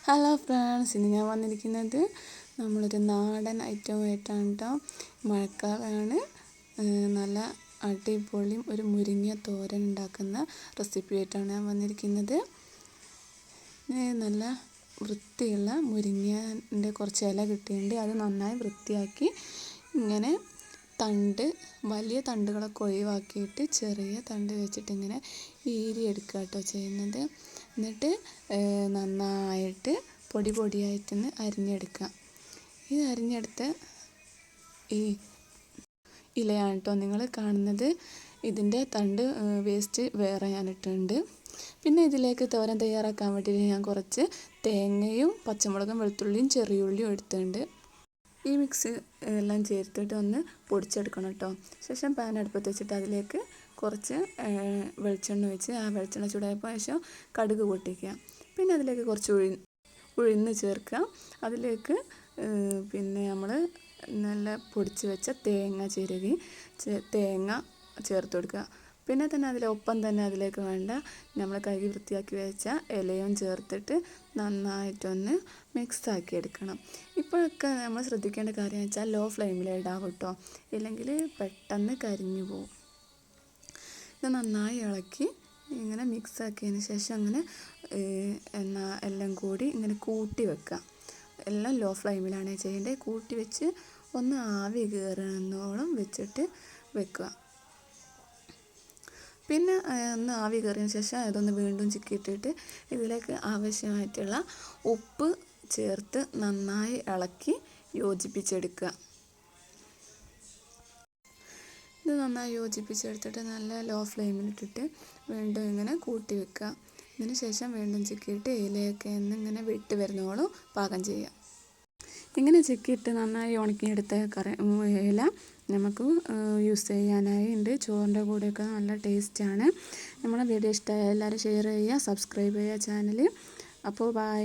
Hello friends, ഇന്ന് ഞാൻ വന്നിരിക്കുന്നത് നമ്മളൊരു നാടൻ ഐറ്റമായിട്ടാണ് കേട്ടോ. മഴക്കാലമാണ്. നല്ല അടിപൊളിയും ഒരു മുരിങ്ങ തോരൻ ഉണ്ടാക്കുന്ന റെസിപ്പി ആയിട്ടാണ് ഞാൻ വന്നിരിക്കുന്നത്. നല്ല വൃത്തിയുള്ള മുരിങ്ങൻ്റെ കുറച്ച് ഇല കിട്ടിയിട്ടുണ്ട്. അത് നന്നായി വൃത്തിയാക്കി ഇങ്ങനെ വലിയ തണ്ടുകളൊക്കെ ഒഴിവാക്കിയിട്ട് ചെറിയ തണ്ട് വെച്ചിട്ട് ഇങ്ങനെ ഈരിയെടുക്കുക കേട്ടോ ചെയ്യുന്നത്. എന്നിട്ട് നന്നായിട്ട് പൊടിയായിട്ടൊന്ന് അരിഞ്ഞെടുക്കുക. ഇത് അരിഞ്ഞെടുത്ത് ഈ ഇലയാണ് കേട്ടോ നിങ്ങൾ കാണുന്നത്. ഇതിൻ്റെ തണ്ട് വേസ്റ്റ് വേറെ ഞാൻ ഇട്ടിട്ടുണ്ട്. പിന്നെ ഇതിലേക്ക് തോരൻ തയ്യാറാക്കാൻ വേണ്ടിയിട്ട് ഞാൻ കുറച്ച് തേങ്ങയും പച്ചമുളകും വെളുത്തുള്ളിയും ചെറിയുള്ളിയും എടുത്തിട്ടുണ്ട്. ഈ മിക്സ് എല്ലാം ചേർത്തിട്ട് ഒന്ന് പൊടിച്ചെടുക്കണം കേട്ടോ. ശേഷം പാൻ അടുപ്പത്ത് വെച്ചിട്ട് അതിലേക്ക് കുറച്ച് വെളിച്ചെണ്ണ ഒഴിച്ച് ആ വെളിച്ചെണ്ണ ചൂടായപ്പോൾ ശേഷം കടുക് പൊട്ടിക്കുക. പിന്നെ അതിലേക്ക് കുറച്ച് ഉഴുന്ന് ചേർക്കുക. അതിലേക്ക് പിന്നെ നമ്മൾ നല്ല പൊടിച്ച് വെച്ച തേങ്ങ തേങ്ങ ചേർത്ത് കൊടുക്കുക. പിന്നെ തന്നെ ഒപ്പം തന്നെ അതിലേക്ക് വേണ്ട നമ്മൾ കഴുകി വൃത്തിയാക്കി വെച്ച ഇലയും ചേർത്തിട്ട് നന്നായിട്ടൊന്ന് മിക്സാക്കി എടുക്കണം. ഇപ്പോഴൊക്കെ നമ്മൾ ശ്രദ്ധിക്കേണ്ട കാര്യം എന്ന് വെച്ചാൽ ലോ ഫ്ലെയിമിൽ ഇടാവും കേട്ടോ, ഇല്ലെങ്കിൽ പെട്ടെന്ന് കരിഞ്ഞു പോകും. ഇത് നന്നായി ഇളക്കി ഇങ്ങനെ മിക്സാക്കിയതിന് ശേഷം അങ്ങനെ എല്ലാം കൂടി ഇങ്ങനെ കൂട്ടി വെക്കുക. എല്ലാം ലോ ഫ്ലെയിമിലാണ് ചെയ്യേണ്ടത്. കൂട്ടി വെച്ച് ഒന്ന് ആവി കയറുന്നോളം വെച്ചിട്ട് വെക്കുക. പിന്നെ ഒന്ന് ആവി കയറിയതിന് ശേഷം അതൊന്ന് വീണ്ടും ചിക്കിയിട്ടിട്ട് ഇതിലേക്ക് ആവശ്യമായിട്ടുള്ള ഉപ്പ് ചേർത്ത് നന്നായി ഇളക്കി യോജിപ്പിച്ചെടുക്കുക. ഇത് നന്നായി യോജിപ്പിച്ചെടുത്തിട്ട് നല്ല ലോ ഫ്ലെയിമിലിട്ടിട്ട് വീണ്ടും ഇങ്ങനെ കൂട്ടി വെക്കുക. ഇതിന് ശേഷം വീണ്ടും ചിക്കിയിട്ട് ഇലയൊക്കെ ഇങ്ങനെ വിട്ട് വരുന്നോളം പാകം ചെയ്യുക. ഇങ്ങനെ ചിക്കിയിട്ട് നന്നായി ഉണക്കിയെടുത്ത ഇല നമുക്ക് യൂസ് ചെയ്യാനായി ഉണ്ട്. ചോറിൻ്റെ കൂടെയൊക്കെ നല്ല ടേസ്റ്റാണ്. നമ്മളെ വീഡിയോ ഇഷ്ടമായ എല്ലാവരും ഷെയർ ചെയ്യുക, സബ്സ്ക്രൈബ് ചെയ്യുക ചാനൽ. അപ്പോൾ ബൈ.